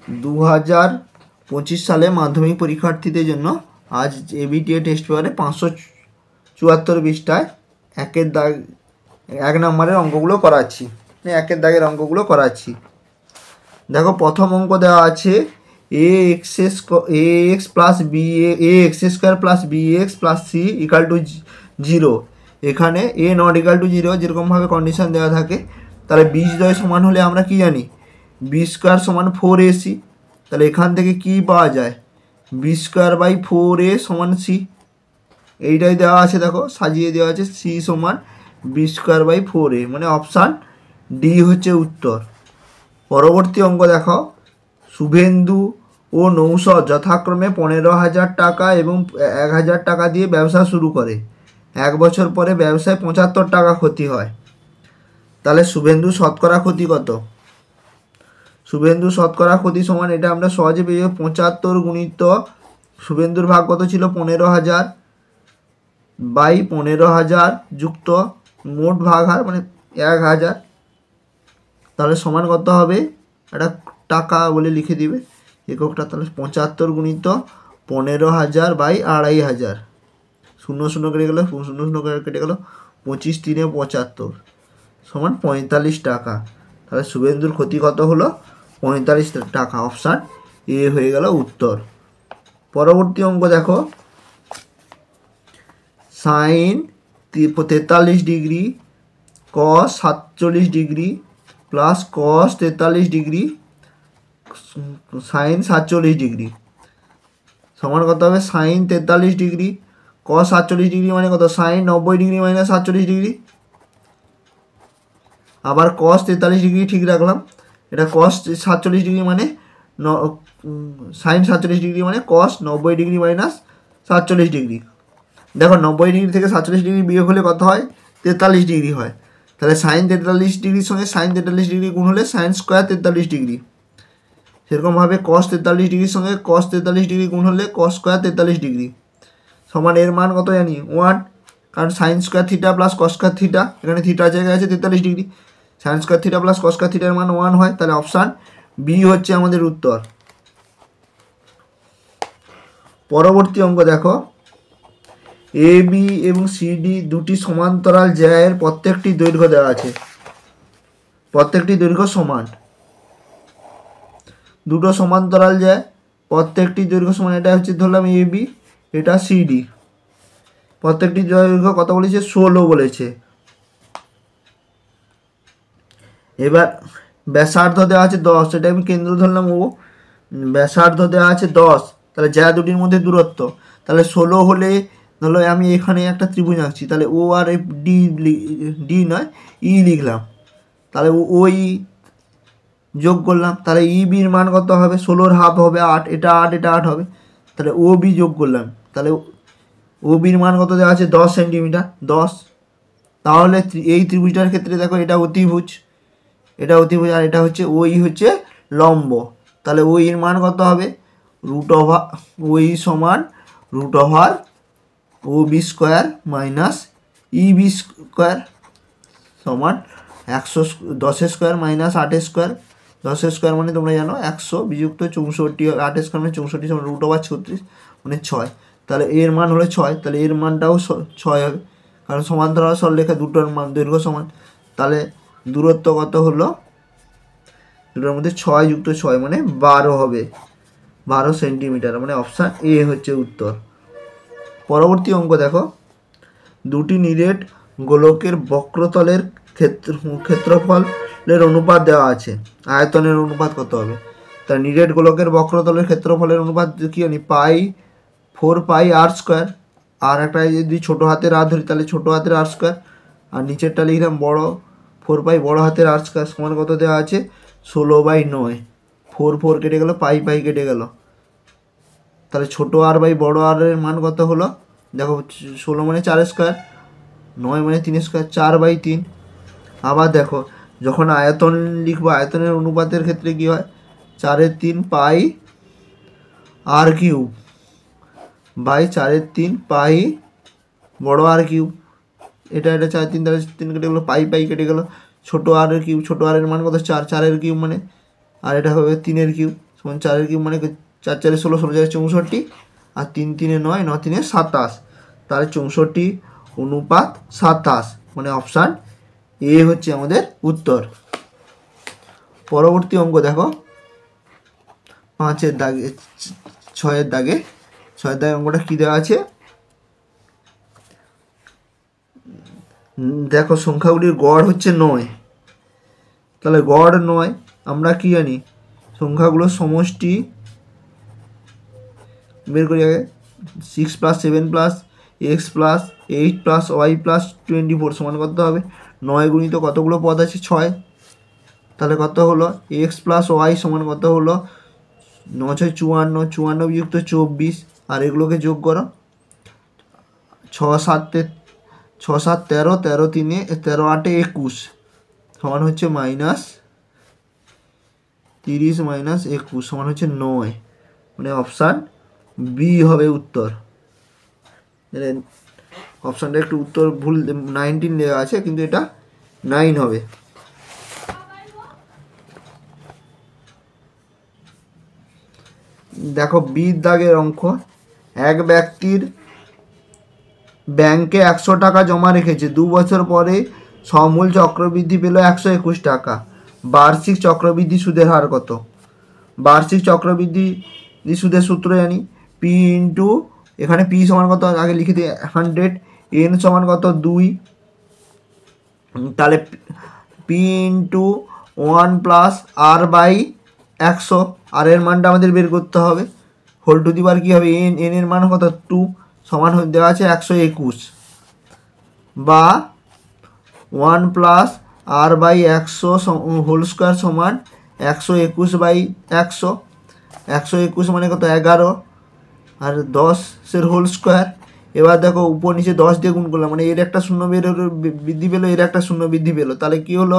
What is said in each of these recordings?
2025 সালে মাধ্যমিক পরীক্ষার্থীদের জন্য আজ এবিটিএ টেস্ট পেপারে 574 পৃষ্ঠায় একের দাগ 1 নম্বরের অঙ্কগুলো করাচ্ছি। একের দাগের অঙ্কগুলো করাচ্ছি। দেখো প্রথম অঙ্ক দেওয়া আছে ax plus b ax square plus bx plus c equal to 0। এখানে a নট ইকাল টু 0 যেরকমভাবে কন্ডিশন দেওয়া থাকে, তাহলে বীজদ্বয় সমান হলে আমরা কি জানি, বি স্কোয়ার সমান 4ac। তাহলে এখান থেকে কি পাওয়া যায়, বি স্কোয়ার বাই 4a সমান c। এইটাই দেওয়া আছে, দেখো সাজিয়ে দেওয়া আছে c সমান বি স্কোয়ার বাই 4a, মানে অপশান ডি হচ্ছে উত্তর। পরবর্তী অঙ্ক দেখো, শুভেন্দু ও নৌশদ যথাক্রমে 15,000 টাকা এবং 1,000 টাকা দিয়ে ব্যবসা শুরু করে। 1 বছর পরে ব্যবসায় 75 টাকা ক্ষতি হয়। তাহলে শুভেন্দু শতকরা ক্ষতি কত? শুভেন্দু শতকরা ক্ষতি সমান, এটা আমরা সহজে পেয়ে যাবো 75 গুণিত শুভেন্দুর ভাগ কত ছিল 15,000 বাই 15,000 যুক্ত মোট ভাগ হার মানে 1,000। তাহলে সমান কত হবে, এটা টাকা বলে লিখে দিবে এককটা। তাহলে 75 গুণিত 15,000 বাই 2,500, 0 0 কেটে গেলো, 0 0 কেটে গেলো, 25 3 75 সমান 45 টাকা। তাহলে শুভেন্দুর ক্ষতি কত হলো, 45 টাকা। অপশান এ হয়ে গেল উত্তর। পরবর্তী অঙ্ক দেখো, sine 43 degree cos 47 degree plus cos 43 degree sine 47 degree সমান কত হবে, সাইন 43 ডিগ্রি কস 47 ডিগ্রি মানে কত, সাইন 90 ডিগ্রি মাইনাস 47 ডিগ্রি। আবার কস 43 ডিগ্রি ঠিক রাখলাম, এটা কস 47 ডিগ্রি মানে সাইন 47 ডিগ্রি মানে কস 90 ডিগ্রি মাইনাস 47 ডিগ্রি। দেখো 90 ডিগ্রি থেকে 47 ডিগ্রি বিয়োগ হলে কত হয়, 43 ডিগ্রি হয়। তাহলে সাইন 43 ডিগ্রির সঙ্গে সাইন 43 ডিগ্রি গুণ হলে সাইন স্কোয়ার 43 ডিগ্রি। সেরকমভাবে কস 43 ডিগ্রির সঙ্গে কস 43 ডিগ্রি গুণ হলে কস স্কোয়ার 43 ডিগ্রি সমান এর মান কত জানি 1, কারণ sine square theta plus cos square theta, এখানে থিটার জায়গায় আছে 43 degree, sine square theta plus cos square থিটার মান 1 হয়। তাহলে অপশান বি হচ্ছে আমাদের উত্তর। পরবর্তী অঙ্ক দেখো, এ বি এবং সিডি দুটি সমান্তরাল জ্যায়ের প্রত্যেকটি দৈর্ঘ্য দেওয়া আছে, প্রত্যেকটি দৈর্ঘ্য সমান। দুটো সমান্তরাল জ্যায় প্রত্যেকটি দৈর্ঘ্য সমান, এটা হচ্ছে ধরলাম এ বি, এটা সিডি, প্রত্যেকটি দৈর্ঘ্য কত বলেছে 16 বলেছে। এবার ব্যাসার্ধ দেওয়া আছে 10, এটা আমি কেন্দ্র ধরলাম ও, ব্যাসার্ধ দেওয়া আছে 10, তাহলে জ্যা দুটির মধ্যে দূরত্ব, তাহলে 16 হলে ধরো আমি এখানে একটা ত্রিভুজ আঁকছি, তাহলে ও আর ডি নয় ই লিখলাম, তাহলে ওই যোগ করলাম, তাহলে ই বির মান কত হবে, 16-র হাফ হবে 8, এটা 8 এটা 8 হবে, তাহলে ও বি যোগ করলাম, তাহলে ও বির মান কত দেওয়া আছে 10 সেন্টিমিটার 10। তাহলে এই ত্রিভুজটার ক্ষেত্রে দেখো এটা অতিভুজ, এটা অতিভুজ, আর এটা হচ্ছে ওই হচ্ছে লম্ব, তাহলে ওই এর মান কত হবে, রুট ওভার ওই সমান root over O B square minus E B square সমান 110 স্কোয়ার মাইনাস 8 স্কোয়ার, 10 স্কোয়ার মানে তোমরা জানো 100 বিযুক্ত 64, 8 স্কোয়ার মানে 64 সমান রুট ওভার 36 মানে 6। তাহলে এর মান হলো 6, তাহলে এর মানটাও 6 হবে, কারণ সমান্তরাল সরলরেখা দুটোর মান দৈর্ঘ্য সমান। তাহলে দূরত্ব কত হলো, দুটোর মধ্যে 6 যুক্ত 6 মানে 12 হবে, 12 সেন্টিমিটার, মানে অপশান এ হচ্ছে উত্তর। পরবর্তী অঙ্ক দেখো, দুটি নিরেট গোলকের বক্রতলের ক্ষেত্রফলের অনুপাত দেওয়া আছে, আয়তনের অনুপাত কত হবে। তার নিরেট গোলকের বক্রতলের ক্ষেত্রফলের অনুপাত কি জানি, পাই 4 পাই আর স্কোয়ার, আর একটা যদি ছোটো হাতের আর ধরি তাহলে ছোটো হাতের আর স্কোয়ার, আর নিচেরটা লিখলাম বড় 4 পাই বড় হাতের আর স্কোয়ার সমান কত দেওয়া আছে 16/9, 4 4 কেটে গেল, পাই পাই কেটে গেল, তাহলে ছোটো আর বাই বড় আর এর মান কত হলো, দেখো 16 মানে 4 স্কোয়ার, 9 মানে 3 স্কোয়ার, 4/3। আবার দেখো যখন আয়তন লিখবো, আয়তনের অনুপাতের ক্ষেত্রে কী হয়, 4/3 পাই আর কিউব বাই 4/3 পাই বড় আর কিউব, এটা 4 3 তাহলে 3 কেটে গেলো, পাই পাই কেটে গেলো, ছোটো আর কিউব, ছোটো আর এর মান কত 4, 4 কিউব মানে, আর এটা হবে 3 কিউব সমান 4 কিউব মানে 4 4 16, 16 4 64, আর 3 3 9, 9 3 27, তাহলে 64:27 মানে অপশান এ হচ্ছে আমাদের উত্তর। পরবর্তী অঙ্ক দেখো 5-এর দাগে 6-এর দাগে অঙ্কটা কী দেওয়া আছে দেখো, সংখ্যাগুলির গড় হচ্ছে 9, তাহলে গড় 9, আমরা কি জানি সংখ্যাগুলোর সমষ্টি বের করি আগে। 6 + 7 + x + 8 + y + 24 সমান কত হবে? 9 গুণিত কতগুলো পদ আছে? 6, তাহলে কত হলো? x + y সমান কত হলো? 9 6 54, 54 বিযুক্ত 24, আর এগুলোকে যোগ করো। 6 7 13, 13 3 13 8 21 সমান হচ্ছে -30 - 21 সমান হচ্ছে 9, মানে অপশান বি হবে উত্তর। অপশানটা একটু উত্তর ভুল, 19 দেওয়া আছে কিন্তু এটা 9 হবে। দেখো বির দাগের অঙ্ক, এক ব্যক্তির ব্যাংকে 100 টাকা জমা রেখেছে, 2 বছর পরে সমূল চক্রবৃদ্ধি পেল 121 টাকা। বার্ষিক চক্রবৃদ্ধি সুদের হার কত? বার্ষিক চক্রবৃদ্ধি সুদের সূত্র জানি, পি ইন্টু, এখানে পি সমান কত আগে লিখে দিই 100, এন সমান কত 2, তাহলে পি ইন্টু 1 + r/100, আর এর মানটা আমাদের বের করতে হবে। হোল টু দি পাওয়ার কী হবে? এন এর মান কত 2 সমান দেওয়া আছে 121, বা 1 + r/100 হোল স্কোয়ার সমান 121/100, 121 মানে কত 11, আর 10-এর হোল স্কোয়ার। এবার দেখো উপর নিচে 10 দিয়ে গুণ করলাম, মানে এর একটা শূন্য বৃদ্ধি পেলো, এর একটা শূন্য বৃদ্ধি পেলো, তাহলে কি হলো?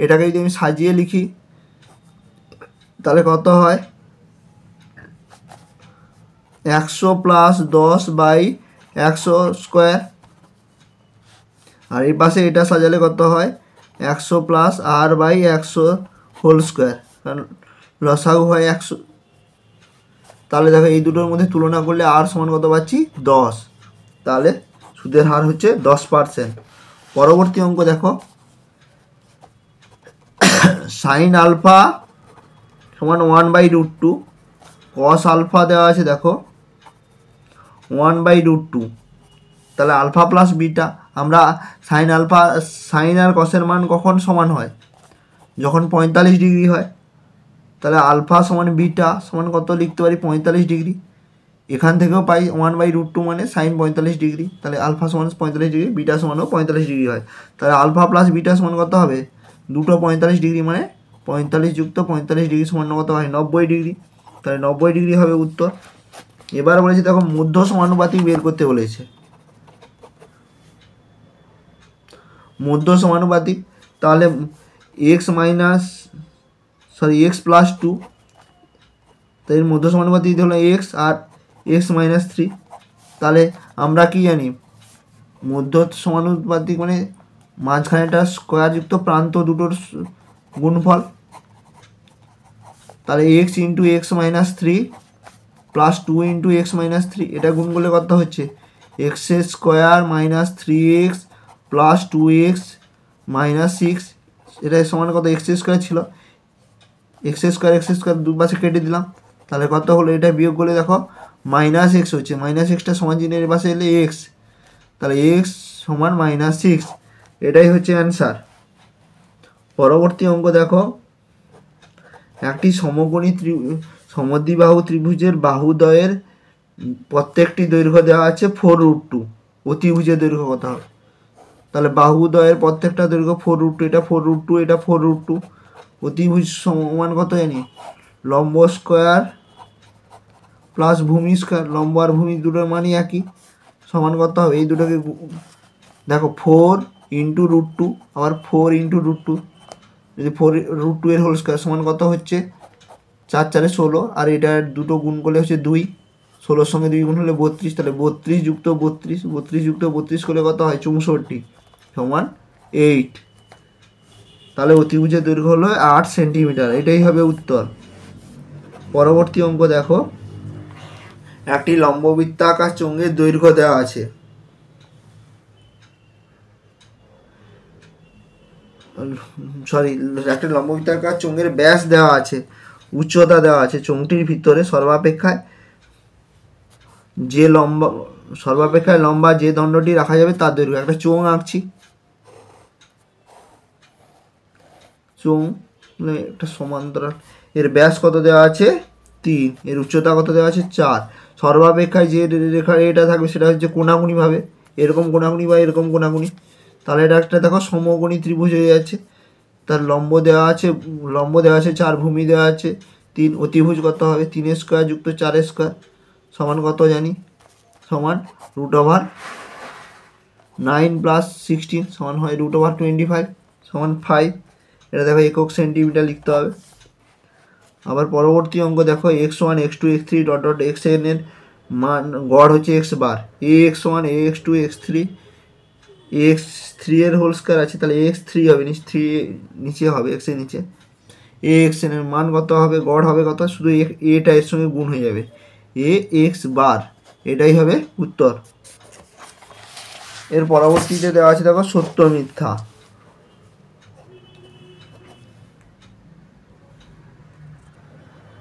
এটাকে যদি আমি সাজিয়ে লিখি তাহলে কত হয়? 100 + 10/100 স্কোয়ার, আর এই পাশে এটা সাজালে কত হয়? 100 + r/100 হোল স্কোয়ার, কারণ লসাগু হয় 100। তাহলে দেখো এই দুটোর মধ্যে তুলনা করলে আর সমান কত পাচ্ছি? 10, তাহলে সুদের হার হচ্ছে 10%। পরবর্তী অঙ্ক দেখো, sin আলফা সমান 1/√2, cos আলফা দেওয়া আছে দেখো 1/√2, তাহলে আলফা প্লাস বিটা। আমরা সাইন আর কসের মান কখন সমান হয়? যখন 45 ডিগ্রি হয়। তাহলে আলফা সমান বিটা সমান কত লিখতে পারি? 45 ডিগ্রি। এখান থেকেও পাই 1/√2 মানে সাইন 45 ডিগ্রি, তাহলে আলফা সমান 45 ডিগ্রি, বিটা সমানও 45 ডিগ্রি হয়। তাহলে আলফা প্লাস বিটা সমান কত হবে? দুটো 45 ডিগ্রি, মানে 45 যুক্ত 45 ডিগ্রি সমান কত হয়? 90 ডিগ্রি, তাহলে 90 ডিগ্রি হবে উত্তর। এবার বলেছে দেখো মধ্য সমানুপাতিক বের করতে বলেছে। মধ্য সমানুপাতিক, তাহলে x + 2, তাই এর মধ্য সমানুপাতিক হলো x আর x - 3। তাহলে আমরা কি জানি? মধ্য সমানুপাতিক মানে মাঝখানেটা স্কোয়ার যুক্ত প্রান্ত দুটোর গুণফল। তাহলে x × x - 3 + 2 × x - 3, এটা গুণ করলে কত হচ্ছে? x² - 3x + 2x - 6, এটা সমান কত? x² ছিল, x² দুপাশে কেটে দিলাম, তাহলে কত হলো? এটা বিয়োগ করলে দেখো -x হচ্ছে, -xটা সমান চিহ্নের পাশে এলে x, তাহলে x সমান -6, এটাই হচ্ছে অ্যান্সার। পরবর্তী অঙ্ক দেখো, একটি সমদ্বিবাহু ত্রিভুজের বাহুদ্বয়ের প্রত্যেকটি দৈর্ঘ্য দেওয়া আছে 4√2, অতিভুজের দৈর্ঘ্য কত হবে? তাহলে বাহুদ্বয়ের প্রত্যেকটা দৈর্ঘ্য 4√2, এটা 4√2, এটা 4√2। অতিভুজ সমান কত জানি? লম্ব স্কোয়ার প্লাস ভূমি স্কোয়ার, লম্ব আর ভূমি দুটোর মানই একই, সমান কত হবে? এই দুটোকে দেখো 4 × √2, আবার 4 × √2, যদি 4√2 এর হোল স্কোয়ার সমান কত হচ্ছে? 4 4 16, আর এটা দুটো গুণ করলে হচ্ছে 2, 16-র সঙ্গে 2 গুণ হলে 32, তাহলে 32 যুক্ত 32, 32 যুক্ত 32 করলে কত হয়? 64 সমান 8। তাহলে অতিভুজের দৈর্ঘ্য হলো 8 সেন্টিমিটার, এটাই হবে উত্তর। পরবর্তী অঙ্ক দেখো, একটি লম্ববৃত্তাকার চোঙের দৈর্ঘ্য দেওয়া আছে, একটা লম্ববৃত্তাকার চোঙের ব্যাস দেওয়া আছে, উচ্চতা দেওয়া আছে, চোঙটির ভিতরে সর্বাপেক্ষায় লম্বা যে দণ্ডটি রাখা যাবে তার দৈর্ঘ্য। একটা চোঙ আঁকছি, চোঙ একটা সমান্তরাল, এর ব্যাস কত দেওয়া আছে 3, এর উচ্চতা কত দেওয়া আছে 4, সর্বাপেক্ষায় যে রেখা এটা থাকবে সেটা হচ্ছে কোণাকুণি ভাবে, এরকম কোণাকুণি বা এরকম কোণাকুণি, তাহলে এটা একটা দেখো সমকোণী ত্রিভুজ হয়ে যাচ্ছে। তার লম্ব দেওয়া আছে 4, ভূমি দেওয়া আছে 3, অতিভুজ কত হবে 3 স্কোয়ার যুক্ত 4 স্কোয়ার সমান কত জানি, সমান √9 + 16 সমান হয় √25 সমান 5। এটা দেখো একক সেন্টিমিটার লিখতে হবে। আবার পরবর্তী অঙ্ক দেখো, x1 x2 x3 xn এর মান গড় হচ্ছে x বার, ax1 ax2 x3 x3 এর হোল স্কয়ার আছে, তাহলে x3 হবে, 3 নিচে হবে x এর নিচে, axn এর মান কত হবে, গড় হবে কত, শুধু এটা এর সঙ্গে গুণ হয়ে যাবে, ax বার, এটাই হবে উত্তর। এর পরবর্তীতে দেওয়া আছে দেখো সত্য মিথ্যা।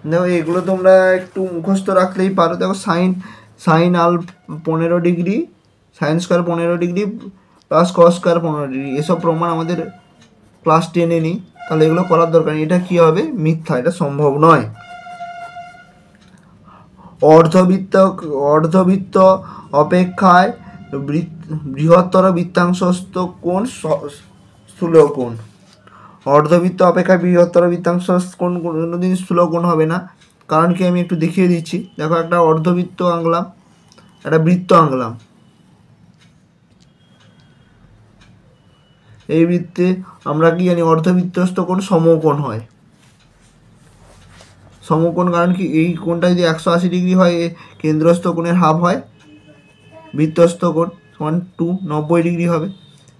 দেখো এগুলো তোমরা একটু মুখস্থ রাখলেই পারো। দেখো সাইন আল 15 degree, sine square 15 degree plus cos square 15 degree, এসব প্রমাণ আমাদের ক্লাস 10-এ নেই, তাহলে এগুলো করার দরকার নেই। এটা কী হবে, মিথ্যা, এটা সম্ভব নয়। অর্ধবৃত্ত অপেক্ষায় বৃহত্তর বৃত্তাংশস্থ কোণ স্থূলকোণ। অর্ধবৃত্ত অপেক্ষায় বৃহত্তর বৃত্তাংশ কোণ কোনোদিন স্থূলকোণ হবে না, কারণ কি আমি একটু দেখিয়ে দিচ্ছি। দেখো একটা অর্ধবৃত্ত আঁকলাম, একটা বৃত্ত আঁকলাম, এই বৃত্তে আমরা কি জানি অর্ধবৃত্তস্থ কোণ সমকোণ হয়, সমকোণ, কারণ কি এই কোণটা যদি 180 ডিগ্রি হয় কেন্দ্রস্থ কোণের হাফ হয়, বৃত্তস্থ কোণ সমান 90 ডিগ্রি হবে।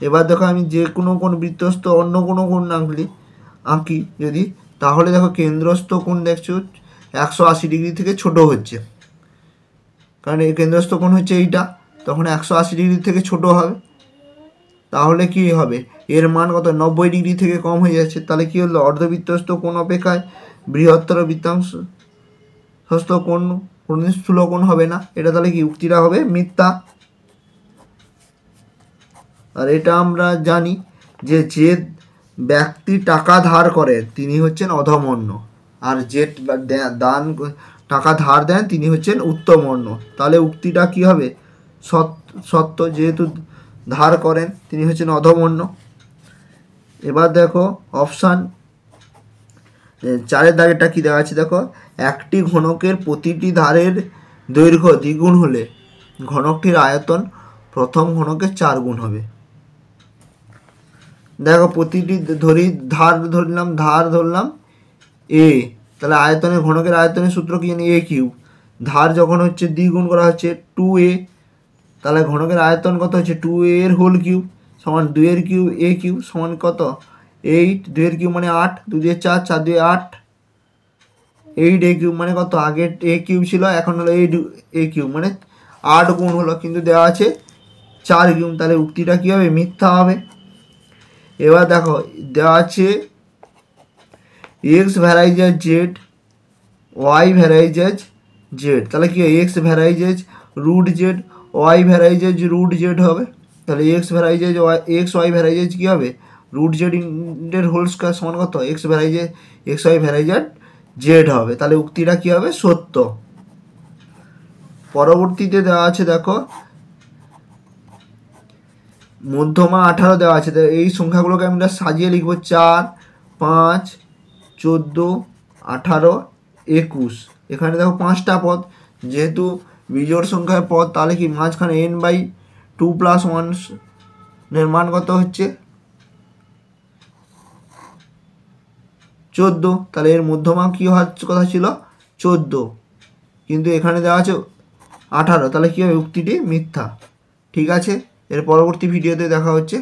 এবার দেখো আমি যে কোনো কোণ বৃত্তস্থ অন্য কোনো কোণ আঁকি যদি, তাহলে দেখো কেন্দ্রস্থ কোণ দেখছো 180 ডিগ্রি থেকে ছোট হচ্ছে, কারণ এই কেন্দ্রস্থ কোণ হচ্ছে এইটা, তখন 180 ডিগ্রি থেকে ছোট হবে, তাহলে কি হবে, এর মান কত 90 ডিগ্রি থেকে কম হয়ে যাচ্ছে, তাহলে কি হলো, অর্ধবৃত্তস্থ কোণ অপেক্ষায় বৃহত্তর বৃত্তাংশস্থ কোণ কোনদিন স্থূলকোণ হবে না। এটা তাহলে কি, উক্তিটা হবে মিথ্যা। আর এটা আমরা জানি যে ব্যক্তি টাকা ধার করেন তিনি হচ্ছেন অধমন্য, আর যে টাকা ধার দেন তিনি হচ্ছেন উত্তমন্য, তাহলে উক্তিটা কি হবে, সত্য, যেহেতু ধার করেন তিনি হচ্ছেন অধমন্য। এবার দেখো অপশান 4-এর দাগেরটা কী দেওয়া আছে, দেখো একটি ঘনকের প্রতিটি ধারের দৈর্ঘ্য দ্বিগুণ হলে ঘনকটির আয়তন প্রথম ঘনকের 4 গুণ হবে। দেখো প্রতিটি ধার ধরলাম এ, তাহলে ঘনকের আয়তনের সূত্র কি জানি, a কিউব, ধার যখন হচ্ছে দ্বিগুণ করা হচ্ছে 2a, তাহলে ঘনকের আয়তন কত হচ্ছে 2a এর হোল কিউব সমান 2 এর কিউব a কিউব সমান কত 8, 2 এর কিউব মানে 8, 2 দিয়ে 4, 4 দিয়ে 8, 8 a কিউব মানে কত, আগে a কিউব ছিল এখন হলো 8 a কিউব মানে 8 গুণ হলো, কিন্তু দেওয়া আছে 4 কিউব, তাহলে উক্তিটা কী হবে, মিথ্যা হবে। এবার দেখো দেওয়া আছে x varies as z, y varies as z, তাহলে কি x varies as root z, y varies as root z হবে, তাহলে এক্স ওয়াই ভ্যারাইজাজ কী হবে, রুট জেড এর হোল স্কোয়ার সমান কত, এক্স ওয়াই ভ্যারাইজাজ জেড হবে, তাহলে উক্তিটা কী হবে, সত্য। পরবর্তীতে দেওয়া আছে দেখো মধ্যমা 18 দেওয়া আছে, এই সংখ্যাগুলোকে আমরা সাজিয়ে লিখবো 4, 5, 14, 18, 21, এখানে দেখো 5টা পদ, যেহেতু বিজোড় সংখ্যার পদ, তাহলে কি মাঝখানে n/2 + 1 এর মান কত হচ্ছে 14, তাহলে এর মধ্যমা কী হওয়ার কথা ছিল 14, কিন্তু এখানে দেওয়া আছে 18, তাহলে কী হবে, উক্তিটি মিথ্যা। ঠিক আছে, এর পরবর্তী ভিডিওতে দেখা হচ্ছে।